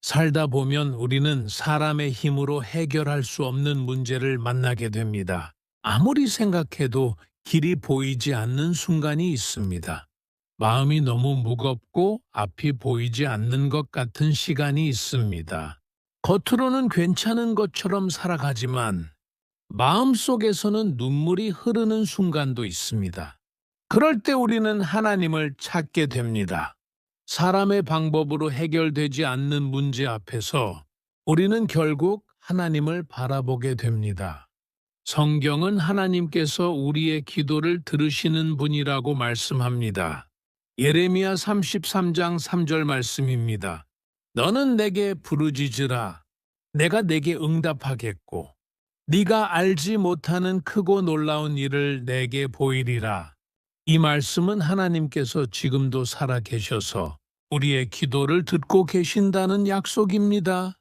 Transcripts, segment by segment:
살다 보면 우리는 사람의 힘으로 해결할 수 없는 문제를 만나게 됩니다. 아무리 생각해도 길이 보이지 않는 순간이 있습니다. 마음이 너무 무겁고 앞이 보이지 않는 것 같은 시간이 있습니다. 겉으로는 괜찮은 것처럼 살아가지만 마음속에서는 눈물이 흐르는 순간도 있습니다. 그럴 때 우리는 하나님을 찾게 됩니다. 사람의 방법으로 해결되지 않는 문제 앞에서 우리는 결국 하나님을 바라보게 됩니다. 성경은 하나님께서 우리의 기도를 들으시는 분이라고 말씀합니다. 예레미야 33장 3절 말씀입니다. 너는 내게 부르짖으라. 내가 내게 응답하겠고 네가 알지 못하는 크고 놀라운 일을 내게 보이리라. 이 말씀은 하나님께서 지금도 살아계셔서 우리의 기도를 듣고 계신다는 약속입니다.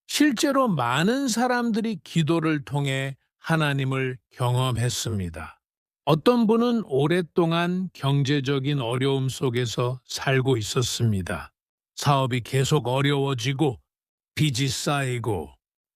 실제로 많은 사람들이 기도를 통해 하나님을 경험했습니다. 어떤 분은 오랫동안 경제적인 어려움 속에서 살고 있었습니다. 사업이 계속 어려워지고 빚이 쌓이고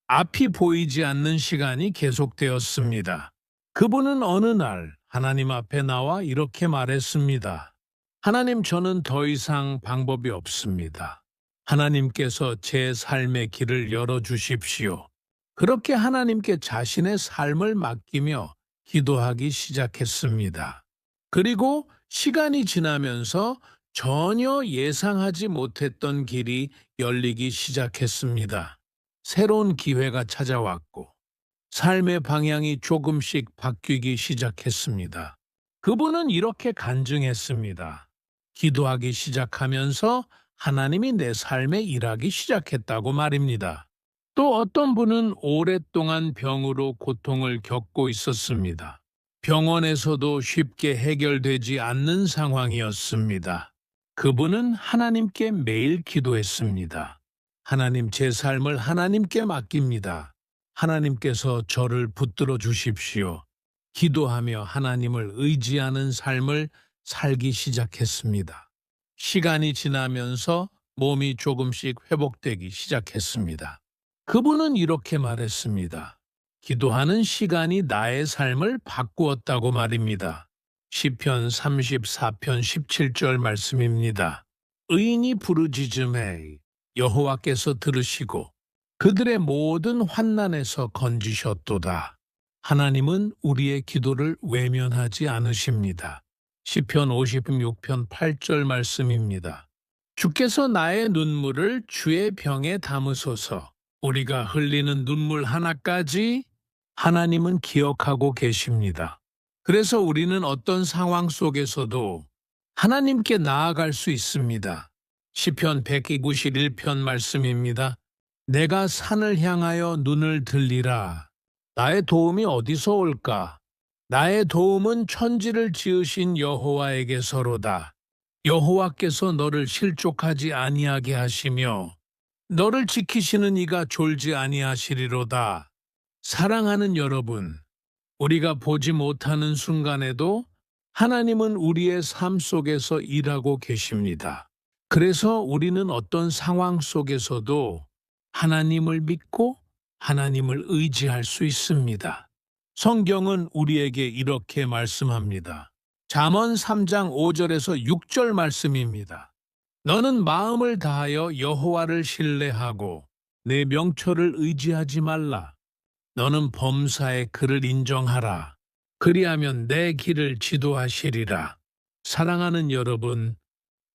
앞이 보이지 않는 시간이 계속되었습니다. 그분은 어느 날 하나님 앞에 나와 이렇게 말했습니다. 하나님, 저는 더 이상 방법이 없습니다. 하나님께서 제 삶의 길을 열어주십시오. 그렇게 하나님께 자신의 삶을 맡기며 기도하기 시작했습니다. 그리고 시간이 지나면서 전혀 예상하지 못했던 길이 열리기 시작했습니다. 새로운 기회가 찾아왔고 삶의 방향이 조금씩 바뀌기 시작했습니다. 그분은 이렇게 간증했습니다. 기도하기 시작하면서 하나님이 내 삶에 일하기 시작했다고 말입니다. 또 어떤 분은 오랫동안 병으로 고통을 겪고 있었습니다. 병원에서도 쉽게 해결되지 않는 상황이었습니다. 그분은 하나님께 매일 기도했습니다. 하나님, 제 삶을 하나님께 맡깁니다. 하나님께서 저를 붙들어 주십시오. 기도하며 하나님을 의지하는 삶을 살기 시작했습니다. 시간이 지나면서 몸이 조금씩 회복되기 시작했습니다. 그분은 이렇게 말했습니다. 기도하는 시간이 나의 삶을 바꾸었다고 말입니다. 시편 34편 17절 말씀입니다. 의인이 부르짖음에 여호와께서 들으시고 그들의 모든 환난에서 건지셨도다. 하나님은 우리의 기도를 외면하지 않으십니다. 시편 56편 8절 말씀입니다. 주께서 나의 눈물을 주의 병에 담으소서. 우리가 흘리는 눈물 하나까지 하나님은 기억하고 계십니다. 그래서 우리는 어떤 상황 속에서도 하나님께 나아갈 수 있습니다. 시편 191편 말씀입니다. 내가 산을 향하여 눈을 들리라. 나의 도움이 어디서 올까? 나의 도움은 천지를 지으신 여호와에게서로다. 여호와께서 너를 실족하지 아니하게 하시며 너를 지키시는 이가 졸지 아니하시리로다. 사랑하는 여러분, 우리가 보지 못하는 순간에도 하나님은 우리의 삶 속에서 일하고 계십니다. 그래서 우리는 어떤 상황 속에서도 하나님을 믿고 하나님을 의지할 수 있습니다. 성경은 우리에게 이렇게 말씀합니다. 잠언 3장 5절에서 6절 말씀입니다. 너는 마음을 다하여 여호와를 신뢰하고 내 명철을 의지하지 말라. 너는 범사의 그를 인정하라. 그리하면 내 길을 지도하시리라. 사랑하는 여러분,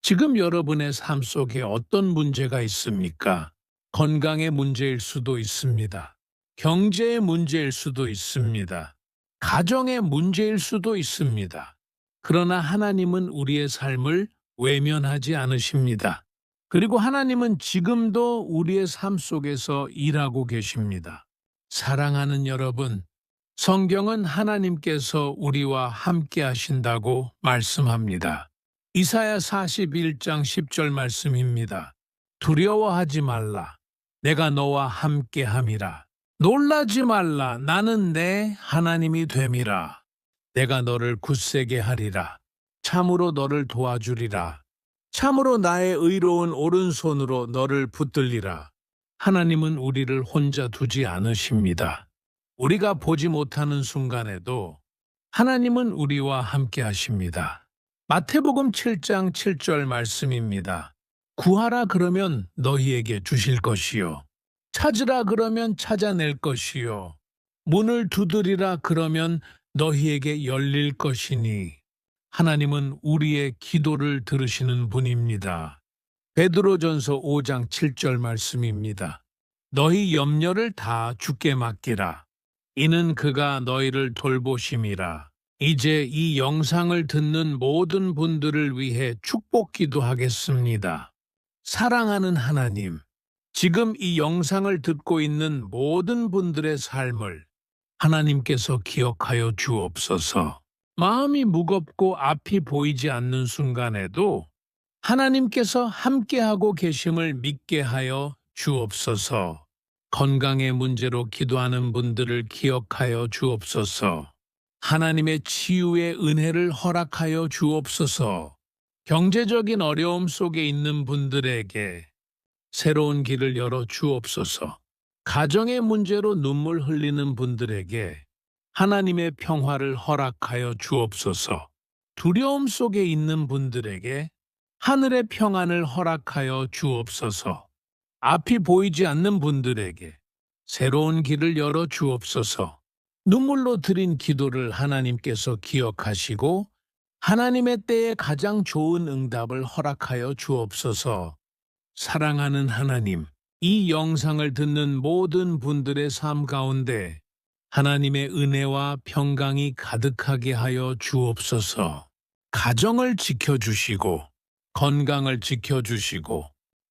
지금 여러분의 삶 속에 어떤 문제가 있습니까? 건강의 문제일 수도 있습니다. 경제의 문제일 수도 있습니다. 가정의 문제일 수도 있습니다. 그러나 하나님은 우리의 삶을 외면하지 않으십니다. 그리고 하나님은 지금도 우리의 삶 속에서 일하고 계십니다. 사랑하는 여러분, 성경은 하나님께서 우리와 함께 하신다고 말씀합니다. 이사야 41장 10절 말씀입니다. 두려워하지 말라. 내가 너와 함께 함이라. 놀라지 말라. 나는 내 하나님이 됨이라. 내가 너를 굳세게 하리라. 참으로 너를 도와주리라. 참으로 나의 의로운 오른손으로 너를 붙들리라. 하나님은 우리를 혼자 두지 않으십니다. 우리가 보지 못하는 순간에도 하나님은 우리와 함께 하십니다. 마태복음 7장 7절 말씀입니다. 구하라 그러면 너희에게 주실 것이요. 찾으라 그러면 찾아낼 것이요. 문을 두드리라 그러면 너희에게 열릴 것이니 하나님은 우리의 기도를 들으시는 분입니다. 베드로전서 5장 7절 말씀입니다. 너희 염려를 다 주께 맡기라. 이는 그가 너희를 돌보심이라. 이제 이 영상을 듣는 모든 분들을 위해 축복 기도하겠습니다. 사랑하는 하나님, 지금 이 영상을 듣고 있는 모든 분들의 삶을 하나님께서 기억하여 주옵소서. 마음이 무겁고 앞이 보이지 않는 순간에도 하나님께서 함께하고 계심을 믿게 하여 주옵소서. 건강의 문제로 기도하는 분들을 기억하여 주옵소서. 하나님의 치유의 은혜를 허락하여 주옵소서. 경제적인 어려움 속에 있는 분들에게 새로운 길을 열어 주옵소서. 가정의 문제로 눈물 흘리는 분들에게 하나님의 평화를 허락하여 주옵소서. 두려움 속에 있는 분들에게 하늘의 평안을 허락하여 주옵소서. 앞이 보이지 않는 분들에게 새로운 길을 열어 주옵소서. 눈물로 드린 기도를 하나님께서 기억하시고 하나님의 때에 가장 좋은 응답을 허락하여 주옵소서. 사랑하는 하나님, 이 영상을 듣는 모든 분들의 삶 가운데 하나님의 은혜와 평강이 가득하게 하여 주옵소서. 가정을 지켜주시고 건강을 지켜주시고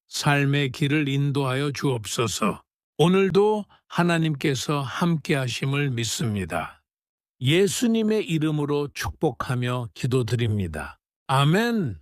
삶의 길을 인도하여 주옵소서. 오늘도 하나님께서 함께 하심을 믿습니다. 예수님의 이름으로 축복하며 기도드립니다. 아멘.